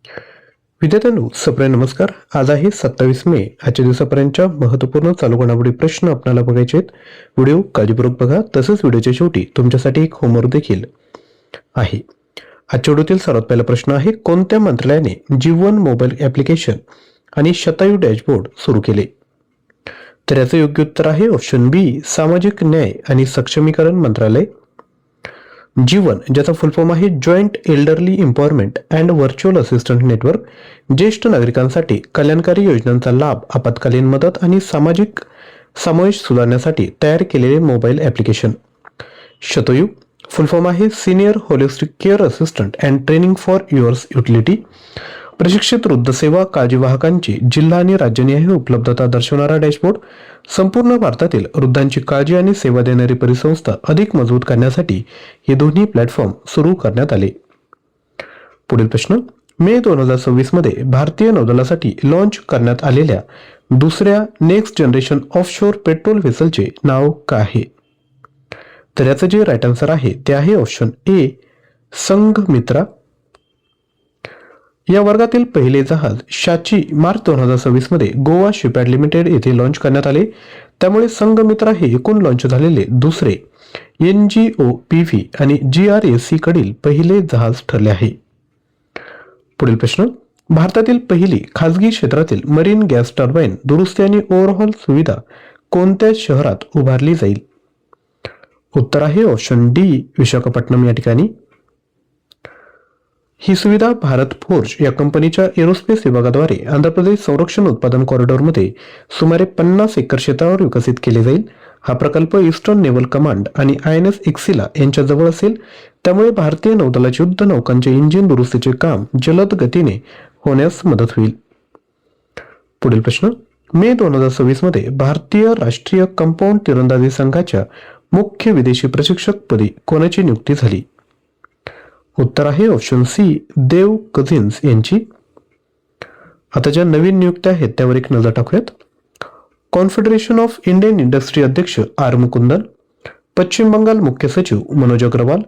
विद्यार्थ्यांनो, सप्रे नमस्कार. आज आहे 27 मे. आजच्या दिवसापर्यंतच्या महत्त्वपूर्ण चालू घडामोडी प्रश्न आपल्याला बघायचे आहेत. व्हिडिओ काळजीपूर्वक बघा. तसंच व्हिडिओच्या शेवटी तुमच्यासाठी एक होमवर्क देखील आहे. आजच्या व्हिडिओतील सर्वात पहिला प्रश्न आहे, कोणत्या मंत्रालयाने जीवन मोबाईल ॲप्लिकेशन आणि शतायू डॅशबोर्ड सुरू केले? तर याचं योग्य उत्तर आहे ऑप्शन बी, सामाजिक न्याय आणि सक्षमीकरण मंत्रालय. जीवन, ज्याचा फुल फॉर्म आहे joint elderly empowerment and virtual assistant network, ज्येष्ठ नागरिकांसाठी कल्याणकारी योजनांचा लाभ, आपत्कालीन मदत आणि सामाजिक समावेश सुधारण्यासाठी तयार केलेले मोबाईल ॲप्लिकेशन. शतयू, फुल फॉर्म आहे senior holistic care assistant and training for yours utility, प्रशिक्षित वृद्ध सेवा काळजीवाहकांची जिल्हा आणि राज्यनिहाय उपलब्धता दर्शवणारा डॅशबोर्ड. संपूर्ण भारतातील वृद्धांची काळजी आणि सेवा देणारी परिसंस्था अधिक मजबूत करण्यासाठी हे दोन्ही प्लॅटफॉर्म सुरू करण्यात आले. पुढील प्रश्न, मे 2026 मध्ये भारतीय नौदलासाठी लॉन्च करण्यात आलेल्या दुसऱ्या नेक्स्ट जनरेशन ऑफशोर पेट्रोल व्हेसलचे नाव काय आहे? तर याचं जे राईट आन्सर आहे ते आहे ऑप्शन ए, संघमित्रा. या वर्गातील पहिले जहाज शाची मार्च 2026 मध्ये गोवा शिपयार्ड लिमिटेड येथे लॉन्च करण्यात आले. त्यामुळे संघमित्रा हे एकूण लॉन्च झालेले दुसरे NGOPV आणि GRAC कडील पहिले जहाज ठरले आहे. पुढील प्रश्न, भारतातील पहिली खासगी क्षेत्रातील मरीन गॅस टर्बाइन दुरुस्ती आणि ओव्हरहॉल सुविधा कोणत्या शहरात उभारली जाईल? उत्तर आहे ऑप्शन डी, विशाखापट्टणम या ठिकाणी. ही सुविधा भारत फोर्ज या कंपनीच्या एरोस्पेस विभागाद्वारे आंध्र प्रदेश संरक्षण उत्पादन कॉरिडॉरमध्ये सुमारे 50 एकर क्षेत्रावर विकसित केले जाईल. हा प्रकल्प ईस्टर्न नेव्हल कमांड आणि INS एक्सिला यांच्या जवळ असेल. त्यामुळे भारतीय नौदलाच्या युद्ध नौकांचे इंजिन दुरुस्तीचे काम जलद गतीने होण्यास मदत होईल. पुढील प्रश्न, मे 2026 मध्ये भारतीय राष्ट्रीय कंपाऊंड तिरंदाजी संघाच्या मुख्य विदेशी प्रशिक्षक पदी कोणाची नियुक्ती झाली? उत्तर आहे ऑप्शन सी, देव कझिन्स यांची. आता ज्या नवीन नियुक्त्या आहेत त्यावर एक नजर टाकूयात. कॉन्फेडरेशन ऑफ इंडियन इंडस्ट्री अध्यक्ष आर मुकुंदन, पश्चिम बंगाल मुख्य सचिव मनोज अग्रवाल,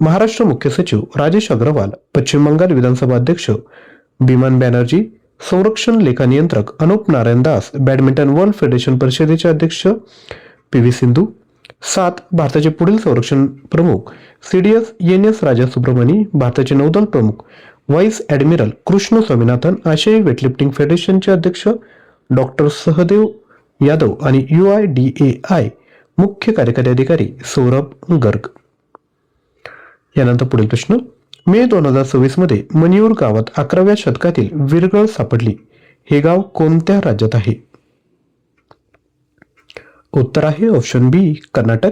महाराष्ट्र मुख्य सचिव राजेश अग्रवाल, पश्चिम बंगाल विधानसभा अध्यक्ष बिमान बॅनर्जी, संरक्षण लेखा नियंत्रक Anup Narayan Das, badminton world federation परिषदेचे अध्यक्ष PV सिंधू. 7. भारताचे पुढील संरक्षण प्रमुख CDS NS राजा सुब्रमणी, भारताचे नौदल प्रमुख व्हाईस ॲडमिरल कृष्ण स्वामीनाथन, आशियाई वेटलिफ्टिंग फेडरेशनचे अध्यक्ष डॉक्टर सहदेव यादव आणि UIDAI मुख्य कार्यकारी अधिकारी सौरभ गर्ग. यानंतर पुढील प्रश्न, मे 2026 मध्ये मणियूर गावात 11व्या शतकातील विरगळ सापडली. हे गाव कोणत्या राज्यात आहे? उत्तर आहे ऑप्शन बी, कर्नाटक.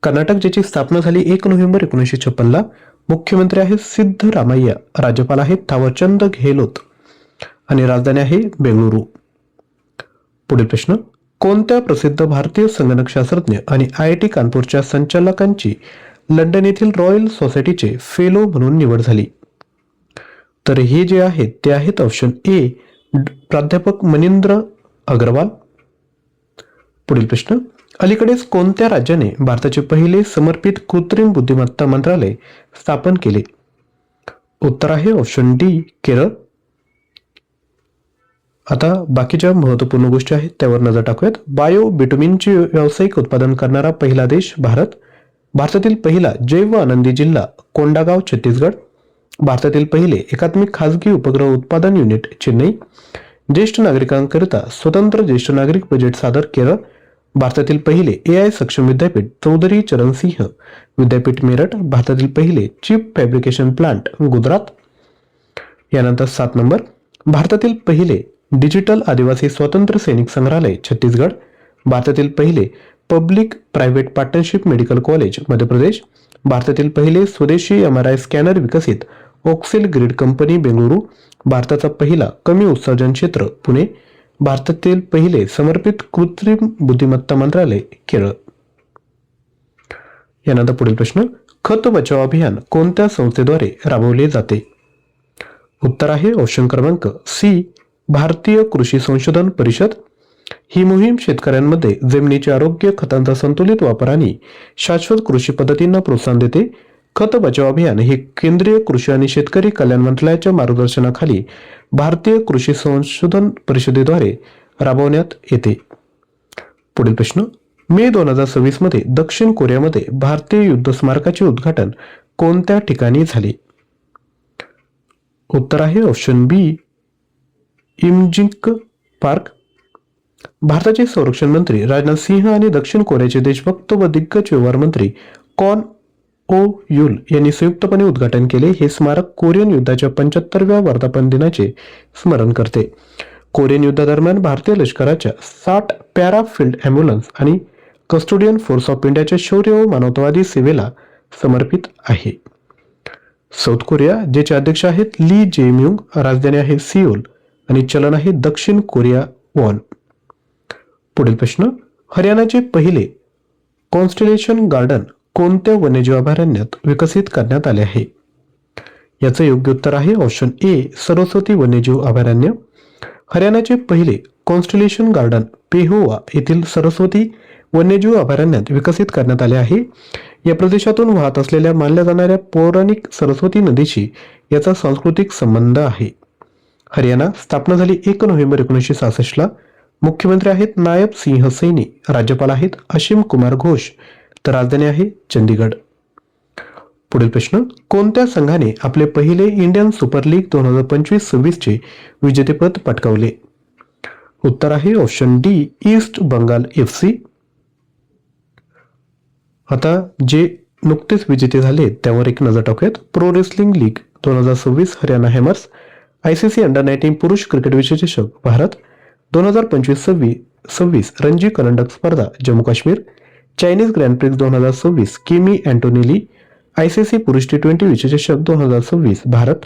कर्नाटक, ज्याची स्थापना झाली 1 नोव्हेंबर 1956 ला. मुख्यमंत्री आहेत सिद्धरामय्या, राज्यपाल आहेत थावरचंद गेहलोत आणि राजधानी आहे बेंगळुरू. पुढील प्रश्न, कोणत्या प्रसिद्ध भारतीय संगणक शास्त्रज्ञ आणि IIT कानपूरच्या संचालकांची लंडन येथील रॉयल सोसायटीचे फेलो म्हणून निवड झाली? तर हे जे आहेत ते आहेत ऑप्शन ए, प्राध्यापक मनिंद्र अग्रवाल. पुढील प्रश्न, अलीकडेच कोणत्या राज्याने भारताचे पहिले समर्पित कृत्रिम बुद्धिमत्ता मंत्रालय स्थापन केले? उत्तर आहे ऑप्शन डी, केरळ. आता बाकीच्या महत्त्वपूर्ण गोष्टी आहेत त्यावर नजर टाकूयात. बायो बिटुमिनचे व्यावसायिक उत्पादन करणारा पहिला देश भारत. भारतातील पहिला जैव आनंदी जिल्हा कोंडागाव, छत्तीसगड. भारतातील पहिले एकात्मिक खासगी उपग्रह उत्पादन युनिट चेन्नई. ज्येष्ठ नागरिकांकरिता स्वतंत्र ज्येष्ठ नागरिक बजेट सादर केरळ. भारतातील पहिले AI सक्षम विद्यापीठ चौधरी चरण सिंह विद्यापीठ मेरठ. भारतातील पहिले चिप फॅब्रिकेशन प्लांट गुजरात. यानंतर 7 नंबर, भारतातील पहिले डिजिटल आदिवासी स्वातंत्र्य सैनिक संग्रहालय छत्तीसगड. भारतातील पहिले public private partnership medical college Madhya Pradesh. भारतातील पहिले स्वदेशी MRI स्कॅनर विकसित ऑक्सिल ग्रिड कंपनी बेंगळुरू. भारताचा पहिला कमी उत्सर्जन क्षेत्र पुणे. भारतातील पहिले समर्पित कृत्रिम बुद्धिमत्ता मंत्रालय केरळ. यानंतर पुढील प्रश्न, खत बचाव अभियान कोणत्या संस्थेद्वारे राबवले जाते? उत्तर आहे ऑप्शन क्रमांक सी, भारतीय कृषी संशोधन परिषद. ही मोहीम शेतकऱ्यांमध्ये जमिनीचे आरोग्य, खतांचा संतुलित वापर आणि शाश्वत कृषी पद्धतींना प्रोत्साहन देते. खत बचाव अभियान हे केंद्रीय कृषी आणि शेतकरी कल्याण मंत्रालयाच्या मार्गदर्शनाखाली भारतीय कृषी संशोधन परिषदेद्वारे राबवण्यात येते. पुढील प्रश्न, मे 2026 मध्ये दक्षिण कोरियामध्ये भारतीय युद्ध स्मारकाचे उद्घाटन कोणत्या ठिकाणी झाले? उत्तर आहे ऑप्शन बी, इमजिंक पार्क. भारताचे संरक्षण मंत्री राजनाथ सिंह आणि दक्षिण कोरियाचे देशभक्त व दिग्गज व्यवहार मंत्री कॉन ओ युल यांनी संयुक्तपणे उद्घाटन केले. हे स्मारक कोरियन युद्धाच्या 75व्या वर्धापन दिनाचे स्मरण करते. कोरियन युद्धादरम्यान भारतीय लष्कराच्या 60 पॅरा फील्ड ॲम्ब्युलन्स आणि कस्टोडियन फोर्स ऑफ इंडियाच्या शौर्य व मानवतावादी सेवेला समर्पित आहे. साऊथ कोरिया, ज्याचे अध्यक्ष आहेत ली जे-म्यूंग, राजधानी आहे सिओल आणि चलन आहे दक्षिण कोरिया वॉन. पुढील प्रश्न, हरियाणाचे पहिले कॉन्स्टेलेशन गार्डन कोणत्या वन्यजीव अभयारण्यात विकसित करण्यात आले आहे? याचं योग्य उत्तर आहे ऑप्शन ए, सरस्वती वन्यजीव अभयारण्य. हरियाणाचे पहिले कॉन्स्टेलेशन गार्डन पेहोवा येथील सरस्वती वन्यजीव अभयारण्यात विकसित करण्यात आले आहे. या प्रदेशातून वाहत असलेल्या मानल्या जाणाऱ्या पौराणिक सरस्वती नदीशी याचा सांस्कृतिक संबंध आहे. हरियाणा स्थापना झाली 1 नोव्हेंबर 1966 ला. मुख्यमंत्री आहेत नायब सिंह सैनी, राज्यपाल आहेत असीम कुमार घोष, तर राजधानी आहे चंदीगड. पुढील प्रश्न, कोणत्या संघाने आपले पहिले इंडियन सुपर लीग 2025-26 चे विजेतेपद पटकावले? उत्तर आहे option D, east Bengal FC. आता जे नुकतेच विजेते झाले त्यावर एक नजर टाकूयात. Pro wrestling league 2026 Haryana hammers. ICC under 19 पुरुष क्रिकेट विश्वचषक भारत. 2025-26 रणजी करंडक स्पर्धा Jammu Kashmir. Chinese grand prix 2026 Kimi Antonelli. ICC पुरुष T20 विश्वचषक 2026 Bharat.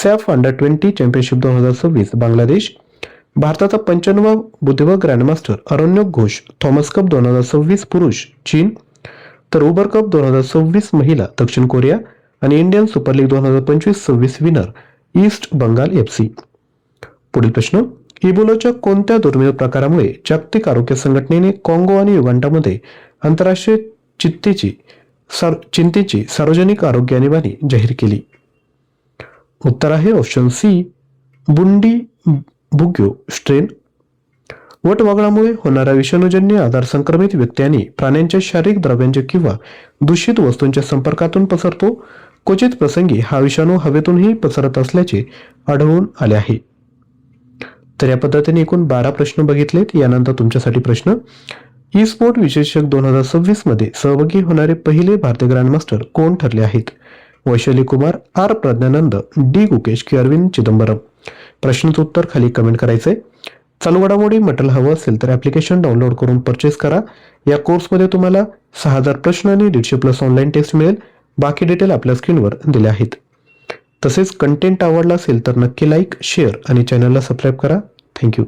SAFF under 20 championship 2026 Bangladesh. भारताचा 55वा बुद्धिबळ grandmaster Aranyak Ghosh Thomas cup 2026 पुरुष चीन, तर उबर कप 2026 महिला दक्षिण कोरिया आणि Indian super league 2025-26 winner east Bengal FC. पुढील प्रश्न, इबोलाच्या कोणत्या दुर्मिळ प्रकारामुळे जागतिक आरोग्य संघटनेने काँगो आणि युगांडामध्ये आंतरराष्ट्रीय चिंतेची सार्वजनिक आरोग्य आणीबाणी जाहीर केली? उत्तर आहे ऑप्शन सी, बुंडी बुग्यो स्ट्रेन. वटवाघळामुळे होणारा विषाणूजन्य आजार संक्रमित व्यक्ती आणि प्राण्यांच्या शारीरिक द्रव्यांच्या किंवा दूषित वस्तूंच्या संपर्कातून पसरतो. क्वचित प्रसंगी हा विषाणू हवेतूनही पसरत असल्याचे आढळून आले आहे. तर या पद्धतीने एकूण 12 प्रश्न बघितलेत. यानंतर तुमच्यासाठी प्रश्न, ई स्पोर्ट विश्वचषक 2026 मध्ये सहभागी होणारे पहिले भारतीय ग्रँडमास्टर कोण ठरले आहेत? वैशाली कुमार, आर प्रज्ञानंद, डी गुकेश की अरविंद चिदंबरम. प्रश्नाचं उत्तर खाली कमेंट करायचंय. चालू घडामोडी मटेरियल हवं असेल तर ॲप्लिकेशन डाउनलोड करून परचेस करा. या कोर्समध्ये तुम्हाला 6000 प्रश्न आणि 150+ ऑनलाईन टेस्ट मिळेल. बाकी डिटेल आपल्या स्क्रीनवर दिले आहेत. तसेच कंटेंट आवडला असेल तर नक्की लाईक, शेअर आणि चॅनलला सबस्क्राईब करा. थँक्यू.